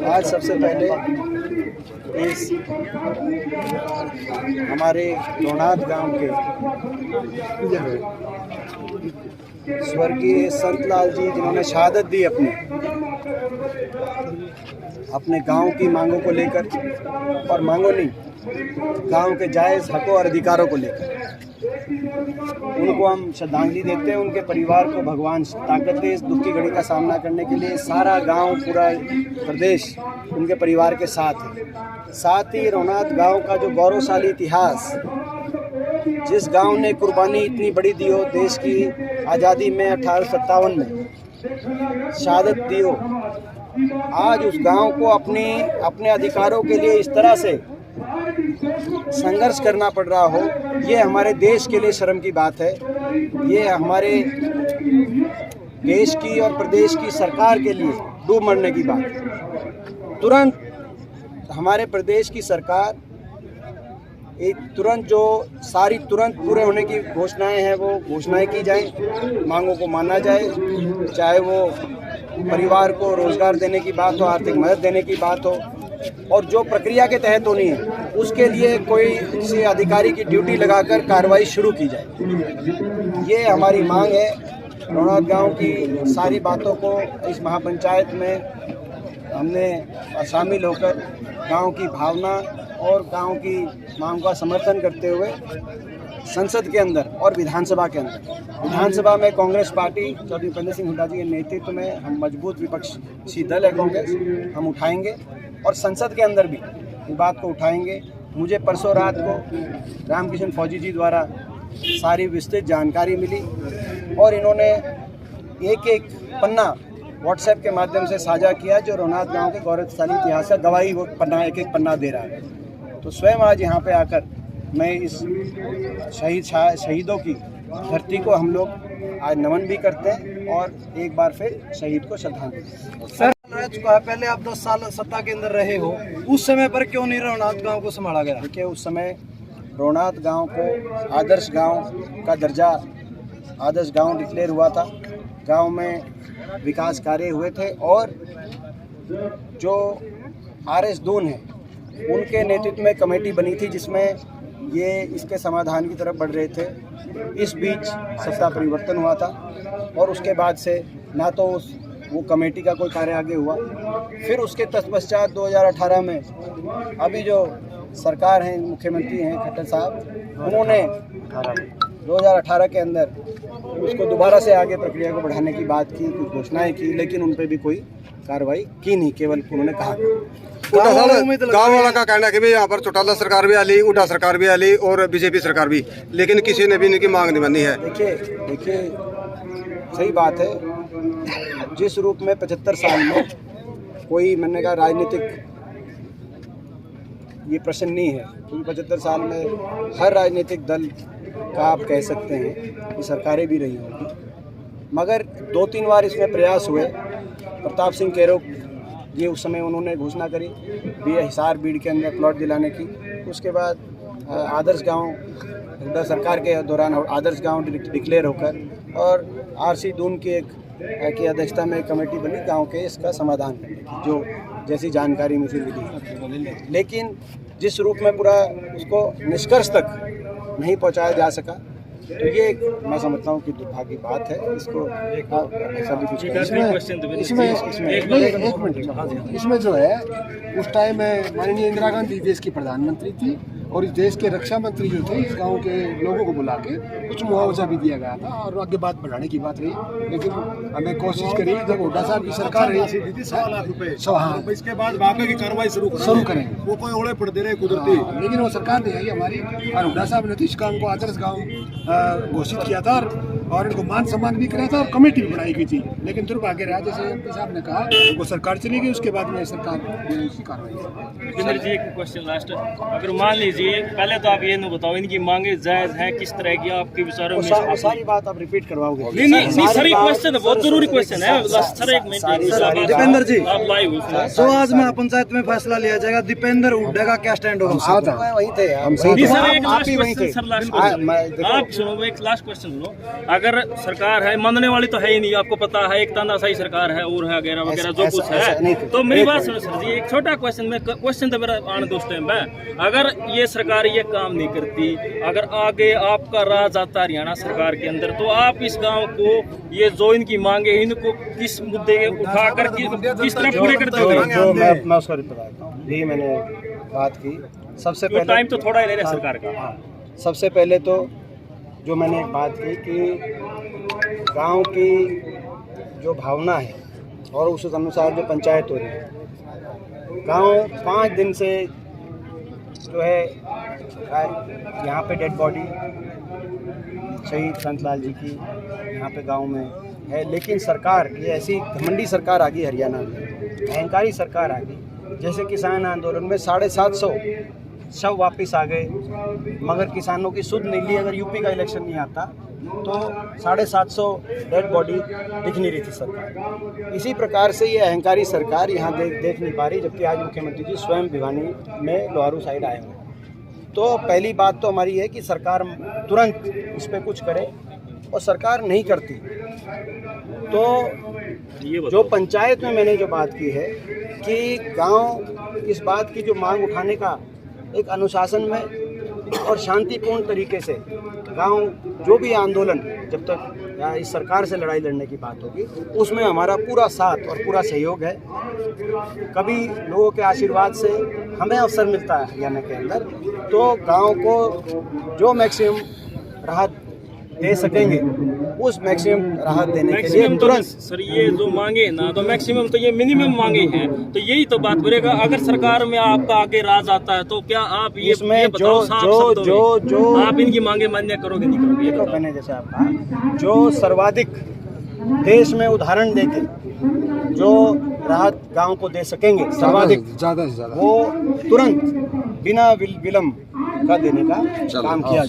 आज सबसे पहले इस हमारे रोनाथ गांव के स्वर्गीय संतलाल जी, जिन्होंने शहादत दी अपने गांव की मांगों को लेकर, और मांगों नहीं, गांव के जायज़ हकों और अधिकारों को लेकर, उनको हम श्रद्धांजलि देते हैं। उनके परिवार को भगवान ताकत दे इस दुख की घड़ी का सामना करने के लिए। सारा गांव, पूरा प्रदेश उनके परिवार के साथ है। साथ ही रोनाथ गांव का जो गौरवशाली इतिहास, जिस गांव ने कुर्बानी इतनी बड़ी दी हो, देश की आज़ादी में 1857 में शहादत दी हो, आज उस गांव को अपने अधिकारों के लिए इस तरह से संघर्ष करना पड़ रहा हो, ये हमारे देश के लिए शर्म की बात है। ये हमारे देश की और प्रदेश की सरकार के लिए डूब मरने की बात है। तुरंत हमारे प्रदेश की सरकार तुरंत तुरंत पूरे होने की घोषणाएं हैं, वो घोषणाएं की जाएं, मांगों को माना जाए, चाहे वो परिवार को रोजगार देने की बात हो, आर्थिक मदद देने की बात हो, और जो प्रक्रिया के तहत होनी है उसके लिए कोई किसी अधिकारी की ड्यूटी लगाकर कार्रवाई शुरू की जाए। ये हमारी मांग है। रोनाथ गांव की सारी बातों को इस महापंचायत में हमने शामिल होकर गांव की भावना और गांव की मांग का समर्थन करते हुए संसद के अंदर और विधानसभा के अंदर, विधानसभा में कांग्रेस पार्टी चौधरी भूपेंद्र सिंह हुड्डा जी के नेतृत्व में हम मजबूत विपक्षी दल है कांग्रेस, हम उठाएंगे, और संसद के अंदर भी इस बात को उठाएंगे। मुझे परसों रात को रामकिशन फौजी जी द्वारा सारी विस्तृत जानकारी मिली, और इन्होंने एक पन्ना व्हाट्सएप के माध्यम से साझा किया जो रोनाथ गांव के गौरवशाली इतिहास का गवाही वो पन्ना एक पन्ना दे रहा है। तो स्वयं आज यहाँ पे आकर मैं इस शहीदों की धरती को हम लोग आज नमन भी करते हैं और एक बार फिर शहीद को श्रद्धांजलि। सर, रह चुका है, पहले आप 10 साल सत्ता के अंदर रहे हो, उस समय पर क्यों नहीं रोनाथ गांव को संभाला गया? देखिए, उस समय रोनाथ गांव को आदर्श गांव का दर्जा, आदर्श गांव डिक्लेयर हुआ था। गांव में विकास कार्य हुए थे, और जो आर.एस. दून है उनके नेतृत्व में कमेटी बनी थी जिसमें ये इसके समाधान की तरफ बढ़ रहे थे। इस बीच सत्ता परिवर्तन हुआ था, और उसके बाद से ना तो वो कमेटी का कोई कार्य आगे हुआ। फिर उसके तत्पश्चात 2018 में अभी जो सरकार है, मुख्यमंत्री हैं खट्टर साहब, उन्होंने 2018 के अंदर उसको दोबारा से आगे प्रक्रिया को बढ़ाने की बात की, कुछ घोषणाएं की, लेकिन उन पर भी कोई कार्रवाई की नहीं, केवल उन्होंने कहा। गाँव वाला का कहना है कि भाई यहाँ पर चौटाला सरकार भी आली, हुड्डा सरकार भी आली और बीजेपी सरकार भी, लेकिन किसी ने भी इनकी मांग नहीं मानी है। देखिए सही बात है। जिस रूप में 75 साल में कोई, मैंने कहा, राजनीतिक ये प्रश्न नहीं है, क्योंकि 75 साल में हर राजनीतिक दल का आप कह सकते हैं कि सरकारें भी रही होंगी, मगर 2-3 बार इसमें प्रयास हुए। प्रताप सिंह केरो ये उस समय उन्होंने घोषणा करी हिसार बीड़ के अंदर प्लॉट दिलाने की। उसके बाद आदर्श गांव, हुड्डा सरकार के दौरान आदर्श गांव डिक्लेयर होकर, और आर.सी. दून की अध्यक्षता में एक कमेटी बनी गांव के इसका समाधान करने की, जो जैसी जानकारी मुझे मिली। लेकिन जिस रूप में पूरा उसको निष्कर्ष तक नहीं पहुंचाया जा सका, तो ये मैं समझता हूँ कि दुर्भाग्य की बात है। इसको इसमें जो है, उस टाइम में माननीय इंदिरा गांधी देश की प्रधानमंत्री थी, और इस देश के रक्षा मंत्री जो थे, इस गांव के लोगों को बुला के कुछ मुआवजा भी दिया गया था, और आगे बात बढ़ाने की बात रही। लेकिन हमें कोशिश करी, जब हुड्डा साहब की सरकार रही, 1.5 लाख रुपए, इसके बाद बाकी की कार्रवाई शुरू करेंगे, वो कोई ओले पड़ दे रहे कुदरती, लेकिन वो सरकार नहीं आई हमारी। और हुड्डा साहब ने तो इस गाँव को आदर्श गाँव घोषित किया था, और इनको मान सम्मान भी कराया था, और कमेटी भी बनाई गई थी। लेकिन दुर्भाग्य रहा, जैसे एमपी साहब ने कहा, वो सरकार चली गई, उसके बाद में सरकार की कार्रवाई। जिंदर जी, एक क्वेश्चन लास्ट, अगर मान लीजिए, पहले तो आप ये न बताओ इनकी मांगे जायज हैं, किस तरह की आपके विचारों में? सारी बात आप रिपीट करवाओगे? नहीं सर, एक क्वेश्चन है, बहुत जरूरी क्वेश्चन है सर, एक मिनट। दीपेंद्र जी, आप लाइव हो, तो आज महापंचायत में फैसला लिया जाएगा, दीपेंद्र हुड्डा का क्या स्टैंड होगा? वहीं थे हम, सर एक लास्ट क्वेश्चन, आप सुनो, एक लास्ट क्वेश्चन सुनो। अगर सरकार है मानने वाली तो है ही नहीं, आपको पता है, एक तानाशाही सरकार है और है वगैरह वगैरह जो कुछ है। तो मेरी बात सुनो सर जी, एक छोटा क्वेश्चन तो मेरा आने दोस्त है, अगर ये सरकार ये काम नहीं करती, अगर आगे आपका राज आता हरियाणा सरकार के अंदर, तो आप इस गाँव को ये जो इनकी मांगे इनको किस मुद्दे उठाकर किस तरह पूरे करते हो? जो मैं उसका बताता हूँ, यही मैंने बात की। सबसे पहले टाइम तो थोड़ा ही ले रहा सरकार का। हाँ, सबसे पहले तो जो मैंने बात की कि गांव की जो भावना है और उस अनुसार जो पंचायत हो रही है, गांव 5 दिन से जो है यहाँ पे डेड बॉडी शहीद संतलाल जी की यहाँ पे गांव में है, लेकिन सरकार ये ऐसी घमंडी सरकार आ गई हरियाणा में, अहंकारी सरकार आ गई। जैसे किसान आंदोलन में 750 शव वापस आ गए, मगर किसानों की सुध नहीं ली। अगर यूपी का इलेक्शन नहीं आता तो 750 डेड बॉडी दिख नहीं रही थी सरकार। इसी प्रकार से ये अहंकारी सरकार यहाँ देख नहीं पा रही, जबकि आज मुख्यमंत्री जी स्वयं भिवानी में लोहारू साइड आए हुए। तो पहली बात तो हमारी है कि सरकार तुरंत इस पर कुछ करे, और सरकार नहीं करती। तो जो पंचायत में मैंने जो बात की है कि गांव इस बात की जो मांग उठाने का एक अनुशासन में और शांतिपूर्ण तरीके से गांव जो भी आंदोलन जब तक या इस सरकार से लड़ाई लड़ने की बात होगी उसमें हमारा पूरा साथ और पूरा सहयोग है। कभी लोगों के आशीर्वाद से हमें अवसर मिलता है हरियाणा के अंदर, तो गांव को जो मैक्सिमम राहत दे सकेंगे उस मैक्सिमम राहत देने के लिए तुरंत। सर ये जो मांगे ना, तो मैक्सिमम तो ये मिनिमम मांगे हैं, तो यही तो बात करेगा। अगर सरकार में आपका आगे राज आता है तो क्या आप ये बताओ साफ शब्दों में, आप इनकी मांगे मान्य करोगे नहीं करोगे? ये तो मैंने जैसे आपका जो सर्वाधिक देश में उदाहरण देके जो राहत गांव को दे सकेंगे सर्वाधिक ज़्यादा से ज़्यादा वो तुरंत बिना विलंब का देने का काम किया।